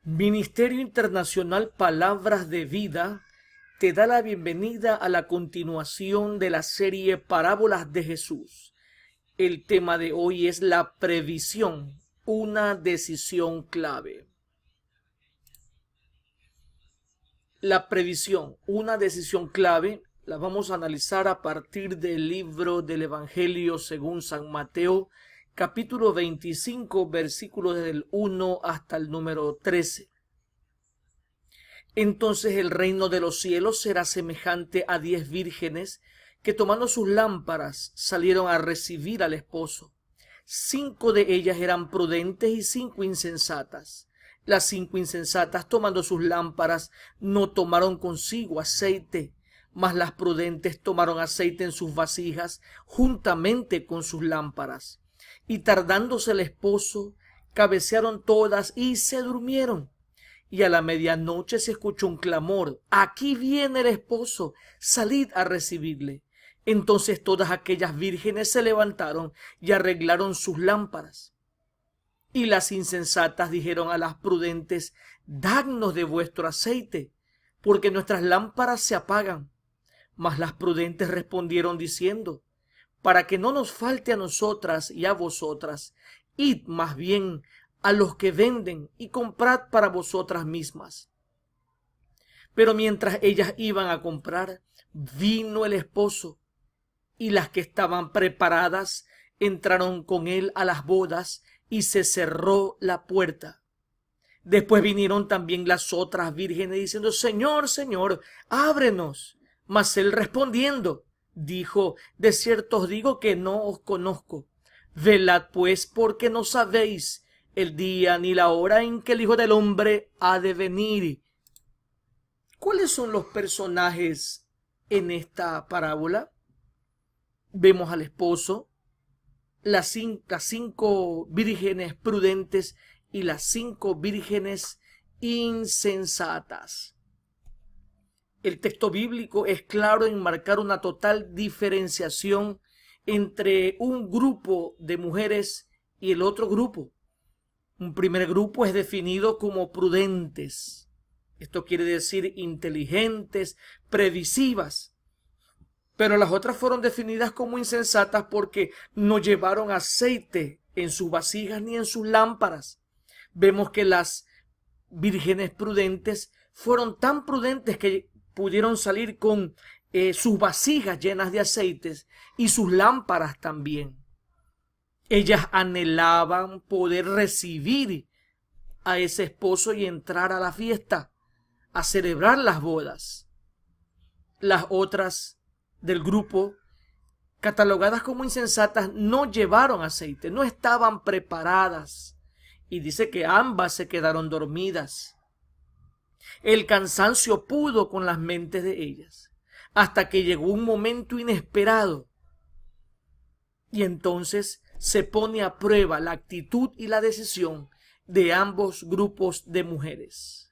Ministerio Internacional Palabras de Vida te da la bienvenida a la continuación de la serie Parábolas de Jesús. El tema de hoy es la previsión, una decisión clave. La previsión, una decisión clave, la vamos a analizar a partir del libro del Evangelio según San Mateo, capítulo 25, versículos del 1 hasta el número 13. Entonces el reino de los cielos será semejante a 10 vírgenes que tomando sus lámparas salieron a recibir al esposo. 5 de ellas eran prudentes y 5 insensatas. Las 5 insensatas, tomando sus lámparas, no tomaron consigo aceite, mas las prudentes tomaron aceite en sus vasijas juntamente con sus lámparas. Y tardándose el esposo, cabecearon todas y se durmieron. Y a la medianoche se escuchó un clamor: «Aquí viene el esposo, salid a recibirle». Entonces todas aquellas vírgenes se levantaron y arreglaron sus lámparas. Y las insensatas dijeron a las prudentes: «Dadnos de vuestro aceite, porque nuestras lámparas se apagan». Mas las prudentes respondieron diciendo: «Para que no nos falte a nosotras y a vosotras, id más bien a los que venden y comprad para vosotras mismas». Pero mientras ellas iban a comprar, vino el esposo, y las que estaban preparadas entraron con él a las bodas, y se cerró la puerta. Después vinieron también las otras vírgenes diciendo: «Señor, Señor, ábrenos». Mas él respondiendo dijo: «De cierto os digo que no os conozco. Velad pues, porque no sabéis el día ni la hora en que el Hijo del Hombre ha de venir». ¿Cuáles son los personajes en esta parábola? Vemos al esposo, las 5 vírgenes prudentes y las 5 vírgenes insensatas. El texto bíblico es claro en marcar una total diferenciación entre un grupo de mujeres y el otro grupo. Un primer grupo es definido como prudentes. Esto quiere decir inteligentes, previsivas. Pero las otras fueron definidas como insensatas porque no llevaron aceite en sus vasijas ni en sus lámparas. Vemos que las vírgenes prudentes fueron tan prudentes que pudieron salir con sus vasijas llenas de aceites y sus lámparas también. Ellas anhelaban poder recibir a ese esposo y entrar a la fiesta, a celebrar las bodas. Las otras del grupo, catalogadas como insensatas, no llevaron aceite, no estaban preparadas. Y dice que ambas se quedaron dormidas. El cansancio pudo con las mentes de ellas, hasta que llegó un momento inesperado. Y entonces se pone a prueba la actitud y la decisión de ambos grupos de mujeres.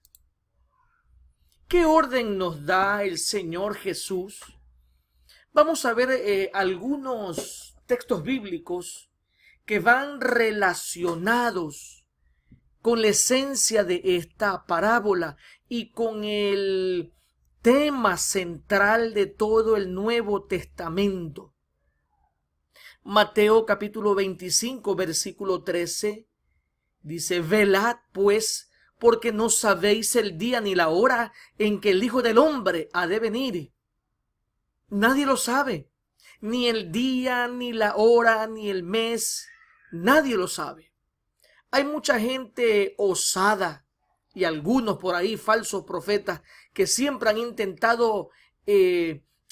¿Qué orden nos da el Señor Jesús? Vamos a ver algunos textos bíblicos que van relacionados con la esencia de esta parábola y con el tema central de todo el Nuevo Testamento. Mateo capítulo 25, versículo 13, dice: «Velad pues, porque no sabéis el día ni la hora en que el Hijo del Hombre ha de venir». Nadie lo sabe, ni el día, ni la hora, ni el mes, nadie lo sabe. Hay mucha gente osada y algunos por ahí falsos profetas que siempre han intentado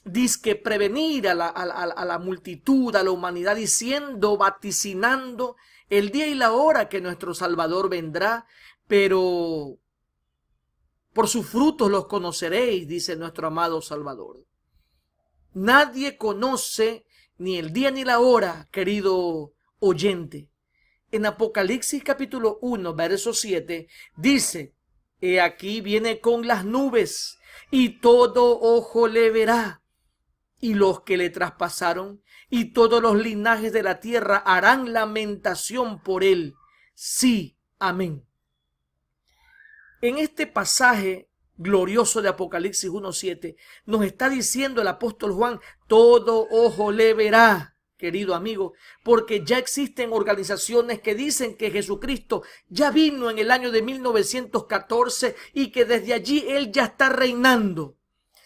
dizque prevenir a la multitud, a la humanidad, diciendo, vaticinando el día y la hora que nuestro Salvador vendrá, pero por sus frutos los conoceréis, dice nuestro amado Salvador. Nadie conoce ni el día ni la hora, querido oyente. En Apocalipsis capítulo 1, verso 7, dice: «He aquí viene con las nubes, y todo ojo le verá, y los que le traspasaron, y todos los linajes de la tierra harán lamentación por él. Sí, amén». En este pasaje glorioso de Apocalipsis 1:7 nos está diciendo el apóstol Juan, todo ojo le verá, querido amigo, porque ya existen organizaciones que dicen que Jesucristo ya vino en el año de 1914 y que desde allí Él ya está reinando.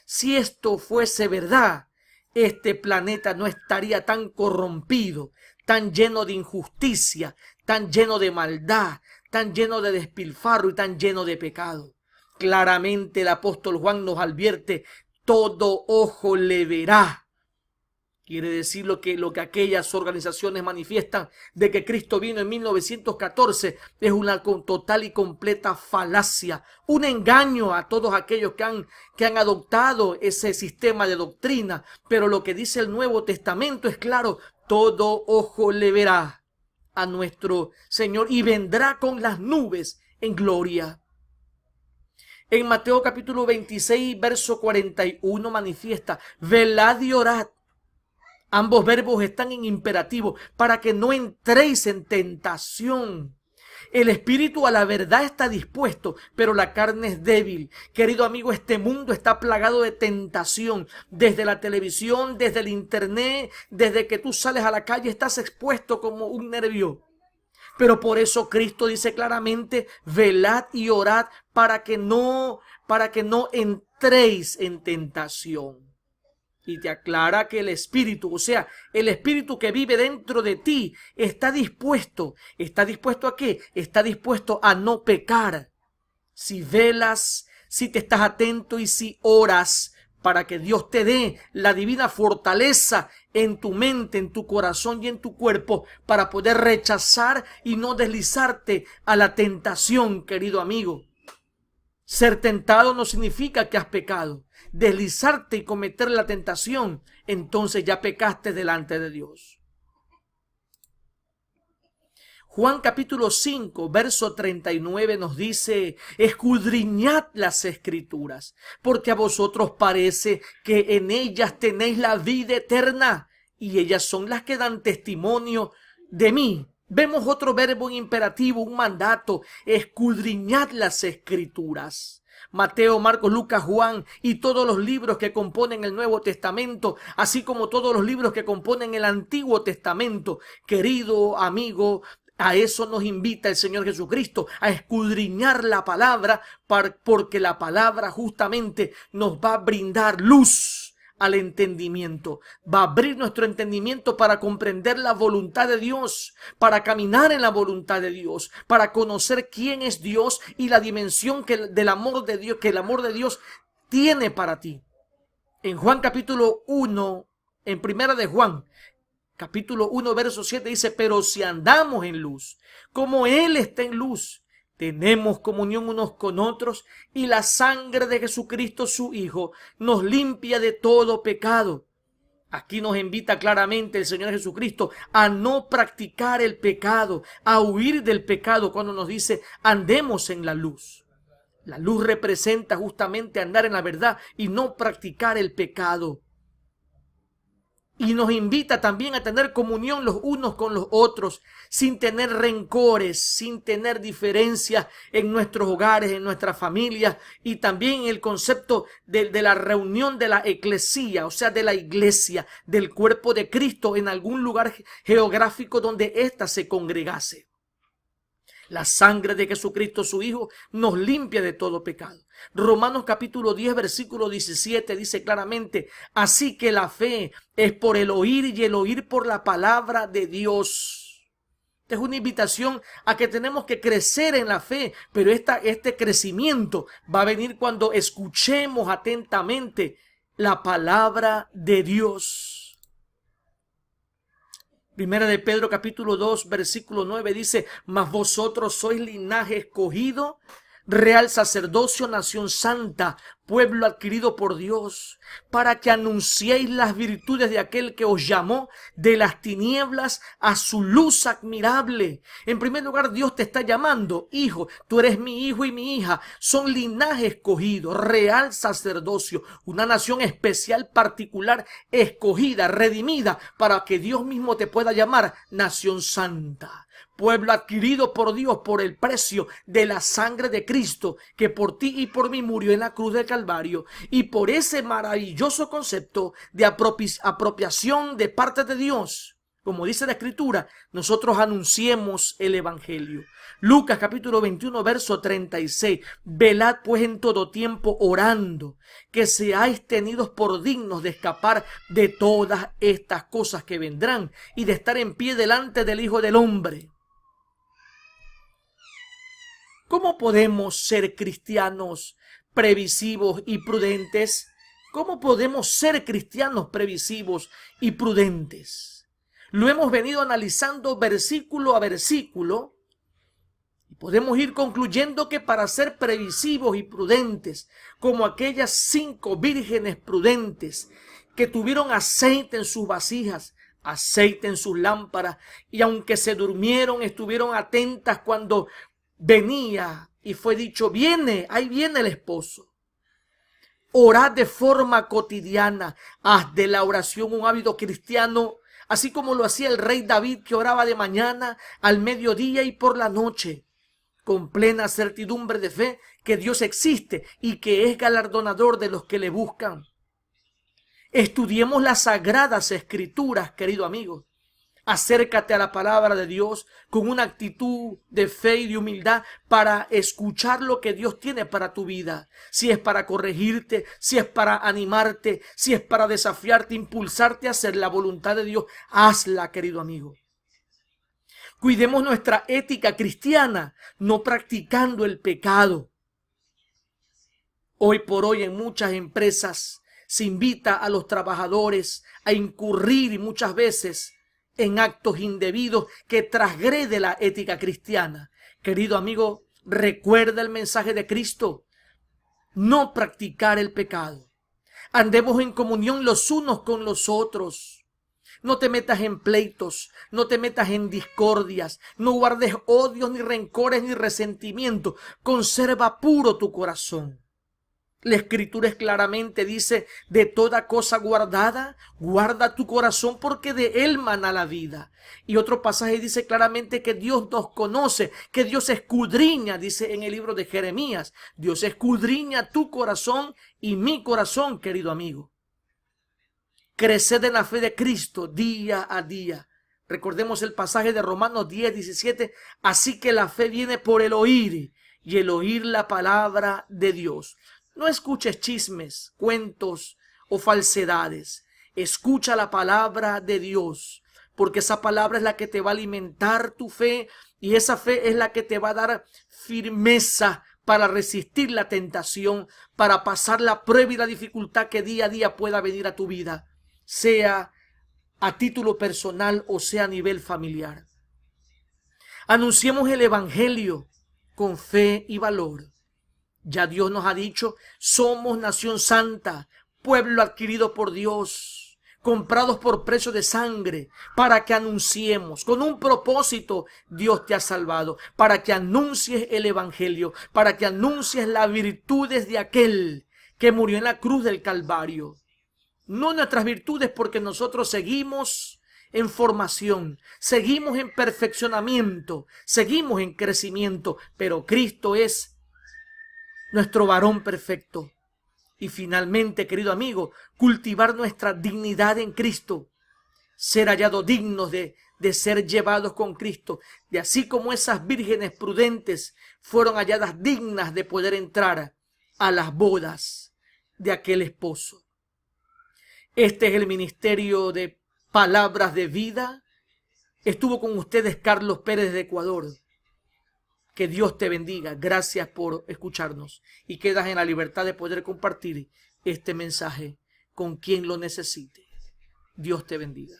Si esto fuese verdad, este planeta no estaría tan corrompido, tan lleno de injusticia, tan lleno de maldad, tan lleno de despilfarro y tan lleno de pecado. Claramente el apóstol Juan nos advierte, todo ojo le verá. Quiere decir lo que aquellas organizaciones manifiestan de que Cristo vino en 1914 es una total y completa falacia, un engaño a todos aquellos que han adoptado ese sistema de doctrina. Pero lo que dice el Nuevo Testamento es claro, todo ojo le verá a nuestro Señor y vendrá con las nubes en gloria. En Mateo capítulo 26, verso 41 manifiesta, velad y orad. Ambos verbos están en imperativo para que no entréis en tentación. El espíritu a la verdad está dispuesto, pero la carne es débil. Querido amigo, este mundo está plagado de tentación. Desde la televisión, desde el internet, desde que tú sales a la calle estás expuesto como un nervio. Pero por eso Cristo dice claramente, velad y orad para que no entréis en tentación. Y te aclara que el espíritu, o sea, el espíritu que vive dentro de ti, está dispuesto. ¿Está dispuesto a qué? Está dispuesto a no pecar. Si velas, si te estás atento y si oras para que Dios te dé la divina fortaleza en tu mente, en tu corazón y en tu cuerpo para poder rechazar y no deslizarte a la tentación, querido amigo. Ser tentado no significa que has pecado. Deslizarte y cometer la tentación, entonces ya pecaste delante de Dios. Juan capítulo 5, verso 39 nos dice, escudriñad las escrituras, porque a vosotros parece que en ellas tenéis la vida eterna, y ellas son las que dan testimonio de mí. Vemos otro verbo en imperativo, un mandato, escudriñad las escrituras. Mateo, Marcos, Lucas, Juan y todos los libros que componen el Nuevo Testamento, así como todos los libros que componen el Antiguo Testamento. Querido amigo, a eso nos invita el Señor Jesucristo, a escudriñar la palabra, porque la palabra justamente nos va a brindar luz al entendimiento, va a abrir nuestro entendimiento para comprender la voluntad de Dios, para caminar en la voluntad de Dios, para conocer quién es Dios y la dimensión del amor de Dios, que el amor de Dios tiene para ti. En Juan capítulo 1, en primera de Juan, capítulo 1, verso 7 dice, pero si andamos en luz, como Él está en luz, tenemos comunión unos con otros y la sangre de Jesucristo su Hijo nos limpia de todo pecado. Aquí nos invita claramente el Señor Jesucristo a no practicar el pecado, a huir del pecado cuando nos dice andemos en la luz. La luz representa justamente andar en la verdad y no practicar el pecado. Y nos invita también a tener comunión los unos con los otros, sin tener rencores, sin tener diferencias en nuestros hogares, en nuestras familias, y también en el concepto de la reunión de la eclesía, o sea, de la iglesia, del cuerpo de Cristo en algún lugar geográfico donde ésta se congregase. La sangre de Jesucristo su Hijo nos limpia de todo pecado. Romanos capítulo 10 versículo 17 dice claramente, así que la fe es por el oír y el oír por la palabra de Dios. Esta es una invitación a que tenemos que crecer en la fe, pero este crecimiento va a venir cuando escuchemos atentamente la palabra de Dios. Primera de Pedro capítulo 2 versículo 9 dice, mas vosotros sois linaje escogido, real sacerdocio, nación santa, pueblo adquirido por Dios, para que anunciéis las virtudes de aquel que os llamó de las tinieblas a su luz admirable. En primer lugar, Dios te está llamando, hijo, tú eres mi hijo y mi hija, son linaje escogido, real sacerdocio, una nación especial, particular, escogida, redimida, para que Dios mismo te pueda llamar nación santa. pueblo adquirido por Dios por el precio de la sangre de Cristo, que por ti y por mí murió en la cruz del Calvario. Y por ese maravilloso concepto de apropiación de parte de Dios, como dice la Escritura, nosotros anunciemos el Evangelio. Lucas capítulo 21, verso 36. Velad pues en todo tiempo orando, que seáis tenidos por dignos de escapar de todas estas cosas que vendrán y de estar en pie delante del Hijo del Hombre. ¿Cómo podemos ser cristianos previsivos y prudentes? ¿Cómo podemos ser cristianos previsivos y prudentes? Lo hemos venido analizando versículo a versículo y podemos ir concluyendo que para ser previsivos y prudentes, como aquellas 5 vírgenes prudentes que tuvieron aceite en sus vasijas, aceite en sus lámparas, y aunque se durmieron, estuvieron atentas cuando venía y fue dicho, viene, ahí viene el esposo. Orad de forma cotidiana, haz de la oración un hábito cristiano, así como lo hacía el rey David, que oraba de mañana, al mediodía y por la noche, con plena certidumbre de fe que Dios existe y que es galardonador de los que le buscan. Estudiemos las sagradas escrituras, querido amigo. Acércate a la palabra de Dios con una actitud de fe y de humildad para escuchar lo que Dios tiene para tu vida. Si es para corregirte, si es para animarte, si es para desafiarte, impulsarte a hacer la voluntad de Dios, hazla, querido amigo. Cuidemos nuestra ética cristiana, no practicando el pecado. Hoy por hoy en muchas empresas se invita a los trabajadores a incurrir muchas veces en actos indebidos que transgrede la ética cristiana. Querido amigo, recuerda el mensaje de Cristo. No practicar el pecado. Andemos en comunión los unos con los otros. No te metas en pleitos, no te metas en discordias, no guardes odios, ni rencores, ni resentimientos. Conserva puro tu corazón. La Escritura claramente dice, de toda cosa guardada, guarda tu corazón porque de él mana la vida. Y otro pasaje dice claramente que Dios nos conoce, que Dios escudriña, dice en el libro de Jeremías. Dios escudriña tu corazón y mi corazón, querido amigo. Creced en la fe de Cristo día a día. Recordemos el pasaje de Romanos 10, 17. Así que la fe viene por el oír y el oír la palabra de Dios. No escuches chismes, cuentos o falsedades. Escucha la palabra de Dios, porque esa palabra es la que te va a alimentar tu fe y esa fe es la que te va a dar firmeza para resistir la tentación, para pasar la prueba y la dificultad que día a día pueda venir a tu vida, sea a título personal o sea a nivel familiar. Anunciemos el Evangelio con fe y valor. Ya Dios nos ha dicho, somos nación santa, pueblo adquirido por Dios, comprados por precio de sangre, para que anunciemos, con un propósito Dios te ha salvado, para que anuncies el Evangelio, para que anuncies las virtudes de aquel que murió en la cruz del Calvario. No nuestras virtudes, porque nosotros seguimos en formación, seguimos en perfeccionamiento, seguimos en crecimiento, pero Cristo es nuestro varón perfecto. Y finalmente, querido amigo, cultivar nuestra dignidad en Cristo, ser hallados dignos de ser llevados con Cristo, de así como esas vírgenes prudentes fueron halladas dignas de poder entrar a las bodas de aquel esposo. Este es el ministerio de Palabras de Vida. Estuvo con ustedes Carlos Pérez de Ecuador. Que Dios te bendiga. Gracias por escucharnos y quedas en la libertad de poder compartir este mensaje con quien lo necesite. Dios te bendiga.